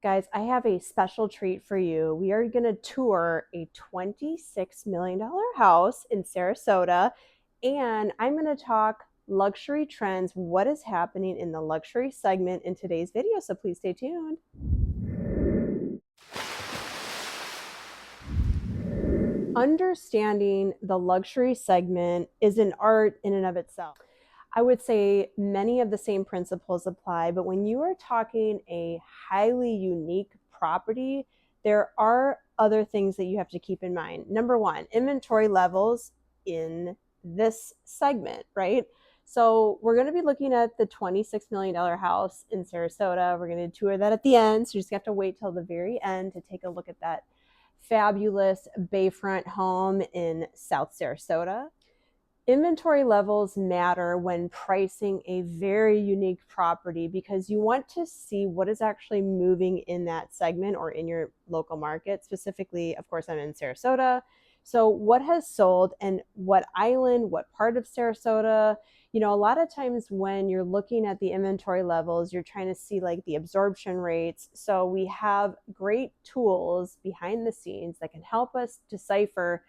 Guys, I have a special treat for you. We are going to tour a $26 million house in Sarasota, and I'm going to talk luxury trends, what is happening in the luxury segment in today's video. So please stay tuned. Understanding the luxury segment is an art in and of itself. I would say many of the same principles apply, but when you are talking a highly unique property, there are other things that you have to keep in mind. Number one, inventory levels in this segment, right? So we're going to be looking at the $26 million house in Sarasota. We're going to tour that at the end, so you just have to wait till the very end to take a look at that fabulous bayfront home in South Sarasota. Inventory levels matter when pricing a very unique property because you want to see what is actually moving in that segment or in your local market. Specifically, of course, I'm in Sarasota. So what has sold and what island, what part of Sarasota? You know, a lot of times when you're looking at the inventory levels, you're trying to see like the absorption rates. So we have great tools behind the scenes that can help us decipher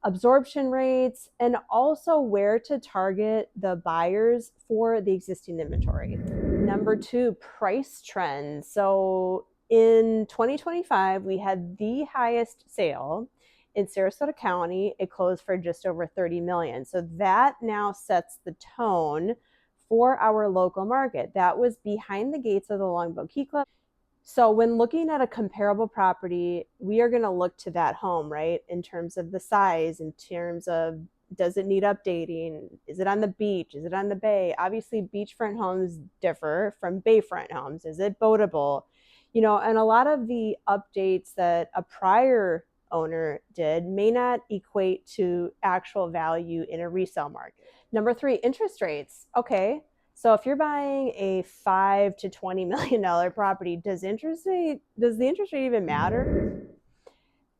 absorption rates, and also where to target the buyers for the existing inventory. Number two, price trends. So in 2025, we had the highest sale in Sarasota County. It closed for just over 30 million. So that now sets the tone for our local market. That was behind the gates of the Longboat Key Club. So when looking at a comparable property, we are going to look to that home, right? In terms of the size, in terms of does it need updating? Is it on the beach? Is it on the bay? Obviously, beachfront homes differ from bayfront homes. Is it boatable? You know, and a lot of the updates that a prior owner did may not equate to actual value in a resale market. Number three, interest rates. Okay, so if you're buying a $5 to $20 million property, does the interest rate even matter?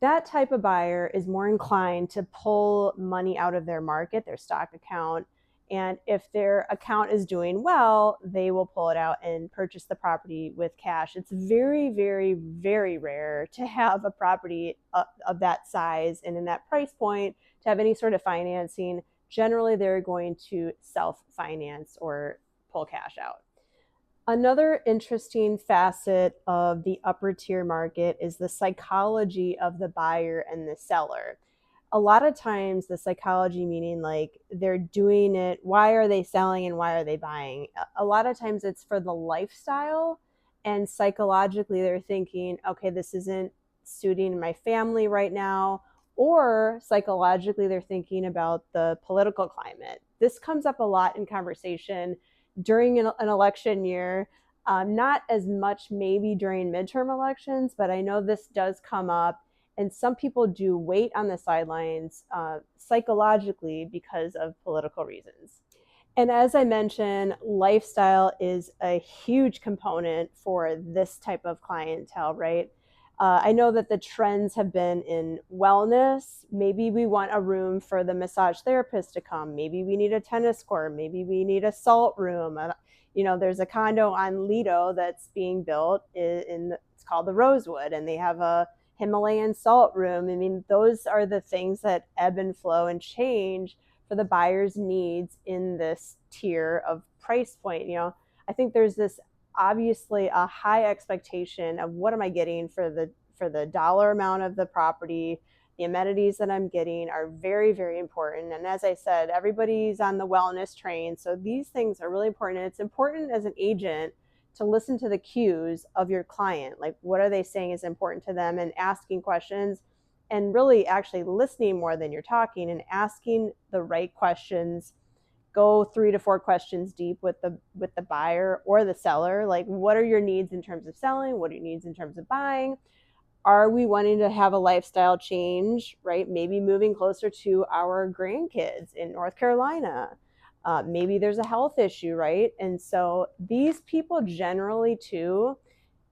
That type of buyer is more inclined to pull money out of their market, their stock account. And if their account is doing well, they will pull it out and purchase the property with cash. It's very, very, very rare to have a property of that size and in that price point to have any sort of financing. Generally, they're going to self-finance or pull cash out. Another interesting facet of the upper tier market is the psychology of the buyer and the seller. A lot of times the psychology meaning like they're doing it, why are they selling and why are they buying? A lot of times it's for the lifestyle, and psychologically they're thinking, okay, this isn't suiting my family right now, or psychologically they're thinking about the political climate. This comes up a lot in conversation during an election year, not as much maybe during midterm elections, but I know this does come up, and some people do wait on the sidelines psychologically because of political reasons. And as I mentioned, lifestyle is a huge component for this type of clientele, right? I know that the trends have been in wellness. Maybe we want a room for the massage therapist to come. Maybe we need a tennis court. Maybe we need a salt room. You know, there's a condo on Lido that's being built it's called the Rosewood, and they have a Himalayan salt room. I mean, those are the things that ebb and flow and change for the buyer's needs in this tier of price point. You know, I think there's this obviously a high expectation of what am I getting for the dollar amount of the property. The amenities that I'm getting are very, very important. And as I said, everybody's on the wellness train. So these things are really important. And it's important as an agent to listen to the cues of your client. Like, what are they saying is important to them, and asking questions, and really actually listening more than you're talking and asking the right questions. Go 3 to 4 questions deep with the buyer or the seller. Like, what are your needs in terms of selling? What are your needs in terms of buying? Are we wanting to have a lifestyle change, right? Maybe moving closer to our grandkids in North Carolina. Maybe there's a health issue, right? And so these people generally too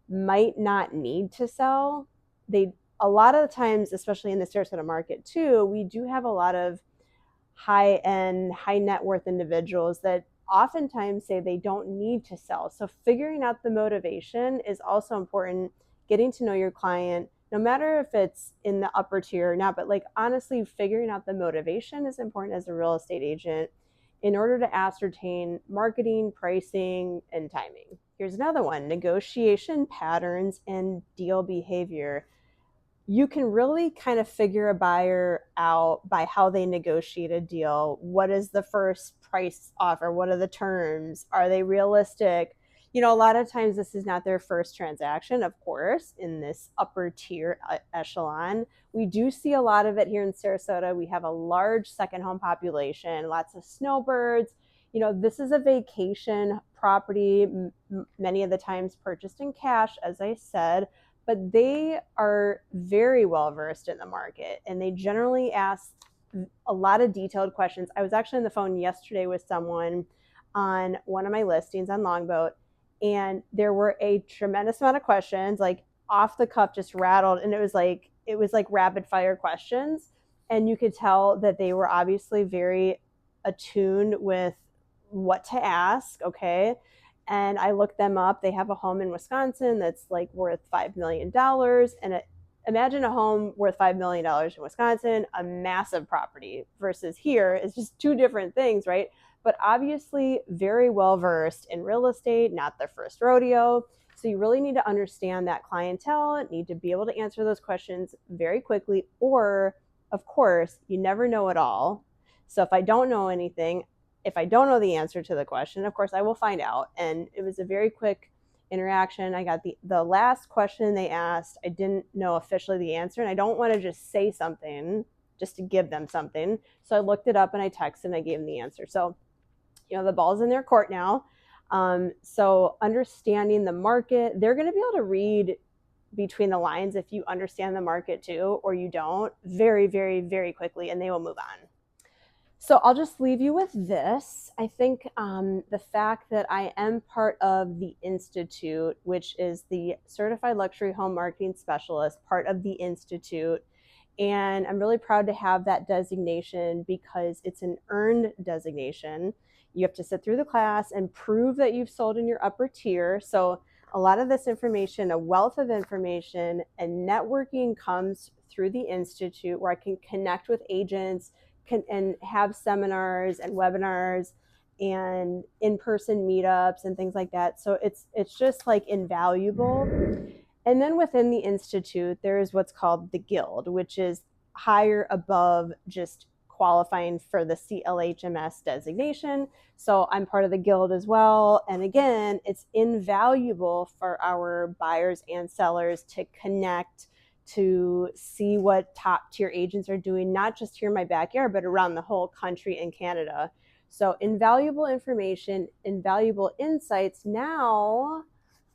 might not need to sell. A lot of the times, especially in the Sarasota market too, we do have a lot of high-end, high net worth individuals that oftentimes say they don't need to sell. So figuring out the motivation is also important getting to know your client, no matter if it's in the upper tier or not, but like honestly, figuring out the motivation is important as a real estate agent in order to ascertain marketing, pricing, and timing. Here's another one: negotiation patterns and deal behavior. You can really kind of figure a buyer out by how they negotiate a deal. What is the first price offer? What are the terms? Are they realistic? You know, a lot of times this is not their first transaction, of course, in this upper tier echelon. We do see a lot of it here in Sarasota. We have a large second home population, lots of snowbirds. You know, this is a vacation property, many of the times purchased in cash, as I said, but they are very well versed in the market, and they generally ask a lot of detailed questions. I was actually on the phone yesterday with someone on one of my listings on Longboat, and there were a tremendous amount of questions, like off the cuff, just rattled, and it was like rapid fire questions, and you could tell that they were obviously very attuned with what to ask. Okay. And I looked them up. They have a home in Wisconsin that's like worth $5 million. And imagine a home worth $5 million in Wisconsin, a massive property, versus here is just two different things, right? But obviously very well versed in real estate, not their first rodeo. So you really need to understand that clientele, need to be able to answer those questions very quickly. Or, of course, you never know it all. So if I don't know anything, if I don't know the answer to the question, of course, I will find out. And it was a very quick interaction. I got the last question they asked. I didn't know officially the answer, and I don't want to just say something just to give them something. So I looked it up and I texted and I gave them the answer. So, you know, the ball's in their court now. So understanding the market, they're going to be able to read between the lines if you understand the market too, or you don't, very, very, very quickly, and they will move on. So I'll just leave you with this. I think the fact that I am part of the Institute, which is the Certified Luxury Home Marketing Specialist, part of the Institute, and I'm really proud to have that designation because it's an earned designation. You have to sit through the class and prove that you've sold in your upper tier. So a lot of this information, a wealth of information and networking comes through the Institute, where I can connect with agents, and have seminars and webinars and in-person meetups and things like that. So it's just like invaluable. And then within the Institute, there is what's called the Guild, which is higher above just qualifying for the CLHMS designation. So I'm part of the Guild as well. And again, it's invaluable for our buyers and sellers to connect, to see what top tier agents are doing, not just here in my backyard, but around the whole country and Canada. So invaluable information, invaluable insights. Now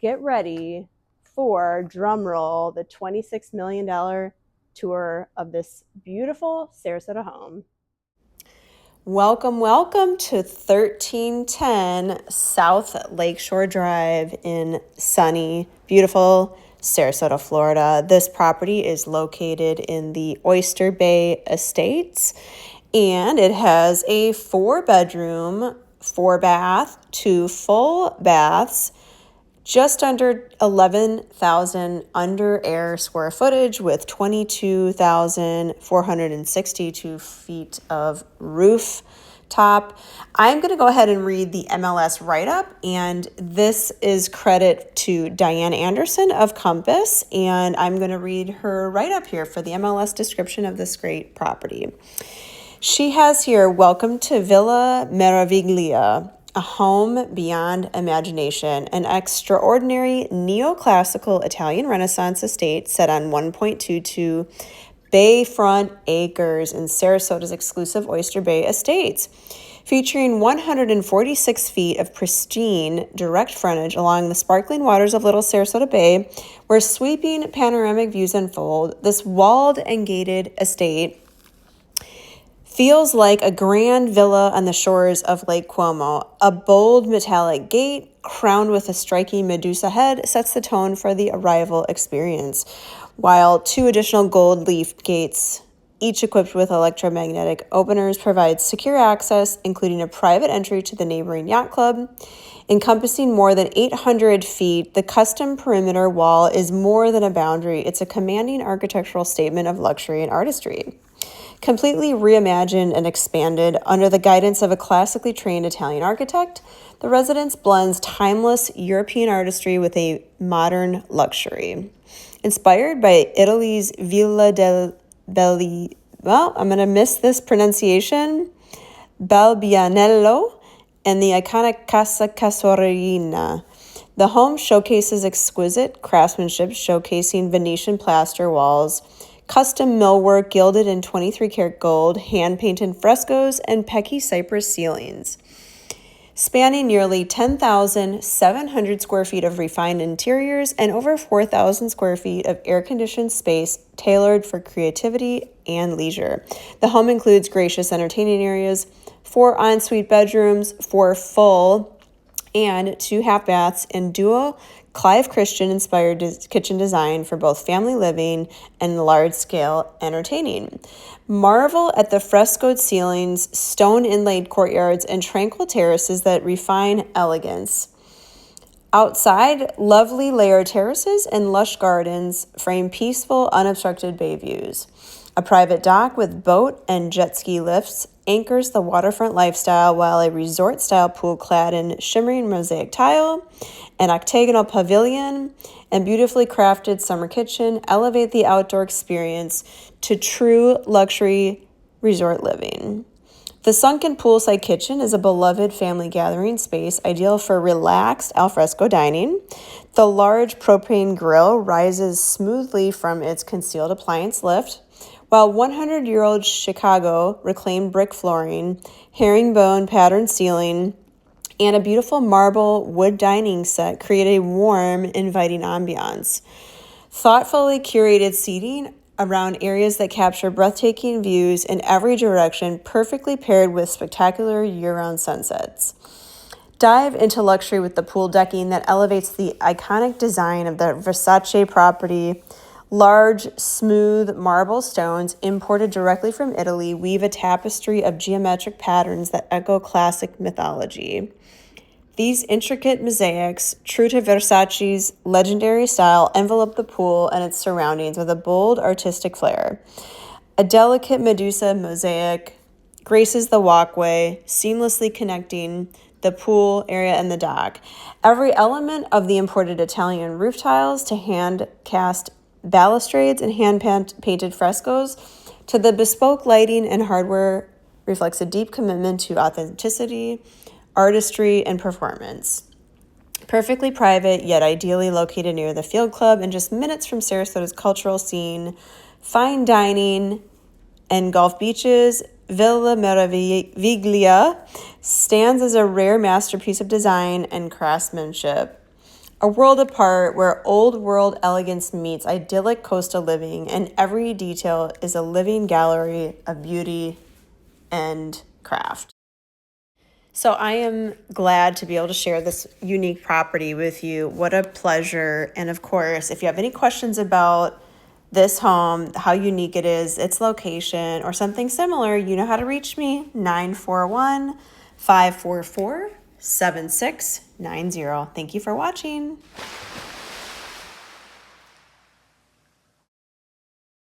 get ready for, drumroll, the $26 million tour of this beautiful Sarasota home. Welcome, welcome to 1310 South Lakeshore Drive in sunny, beautiful Sarasota, Florida. This property is located in the Oyster Bay Estates, and it has a 4-bedroom, 4-bath, 2 full baths, just under 11,000 under air square footage with 22,462 feet of roof top. I'm going to go ahead and read the MLS write-up, and this is credit to Diane Anderson of Compass, and I'm going to read her write-up here for the MLS description of this great property. She has here, welcome to Villa Meraviglia, a home beyond imagination, an extraordinary neoclassical Italian Renaissance estate set on 1.22 bayfront acres in Sarasota's exclusive Oyster Bay Estates, featuring 146 feet of pristine direct frontage along the sparkling waters of Little Sarasota Bay, where sweeping panoramic views unfold. This walled and gated estate feels like a grand villa on the shores of Lake Como. A bold metallic gate crowned with a striking Medusa head sets the tone for the arrival experience, while 2 additional gold leaf gates each equipped with electromagnetic openers, provides secure access, including a private entry to the neighboring yacht club. Encompassing more than 800 feet, the custom perimeter wall is more than a boundary. It's a commanding architectural statement of luxury and artistry. Completely reimagined and expanded under the guidance of a classically trained Italian architect, the residence blends timeless European artistry with a modern luxury. Inspired by Italy's Villa del Belli, well, I'm going to miss this pronunciation, Balbianello, and the iconic Casa Casorina. The home showcases exquisite craftsmanship, showcasing Venetian plaster walls, custom millwork gilded in 23-karat gold, hand-painted frescoes, and Pecky cypress ceilings. Spanning nearly 10,700 square feet of refined interiors and over 4,000 square feet of air-conditioned space tailored for creativity and leisure. The home includes gracious entertaining areas, 4 ensuite bedrooms, 4 full and 2 half baths, and dual Clive Christian-inspired kitchen design for both family living and large-scale entertaining. Marvel at the frescoed ceilings, stone-inlaid courtyards, and tranquil terraces that refine elegance. Outside, lovely layered terraces and lush gardens frame peaceful, unobstructed bay views. A private dock with boat and jet ski lifts anchors the waterfront lifestyle, while a resort-style pool clad in shimmering mosaic tile, an octagonal pavilion, and beautifully crafted summer kitchen elevate the outdoor experience to true luxury resort living. The sunken poolside kitchen is a beloved family gathering space, ideal for relaxed alfresco dining. The large propane grill rises smoothly from its concealed appliance lift, while 100-year-old Chicago reclaimed brick flooring, herringbone patterned ceiling, and a beautiful marble wood dining set create a warm, inviting ambiance. Thoughtfully curated seating around areas that capture breathtaking views in every direction, perfectly paired with spectacular year-round sunsets. Dive into luxury with the pool decking that elevates the iconic design of the Versace property. Large, smooth marble stones imported directly from Italy weave a tapestry of geometric patterns that echo classic mythology. These intricate mosaics, true to Versace's legendary style, envelop the pool and its surroundings with a bold artistic flair. A delicate Medusa mosaic graces the walkway, seamlessly connecting the pool area and the dock. Every element of the imported Italian roof tiles to hand-cast balustrades and hand-painted frescoes to the bespoke lighting and hardware reflects a deep commitment to authenticity, artistry, and performance. Perfectly private, yet ideally located near the field club and just minutes from Sarasota's cultural scene, fine dining, and golf beaches, Villa Meraviglia stands as a rare masterpiece of design and craftsmanship. A world apart where old-world elegance meets idyllic coastal living, and every detail is a living gallery of beauty and craft. So I am glad to be able to share this unique property with you. What a pleasure. And of course, if you have any questions about this home, how unique it is, its location, or something similar, you know how to reach me, 941-544-7690. Thank you for watching.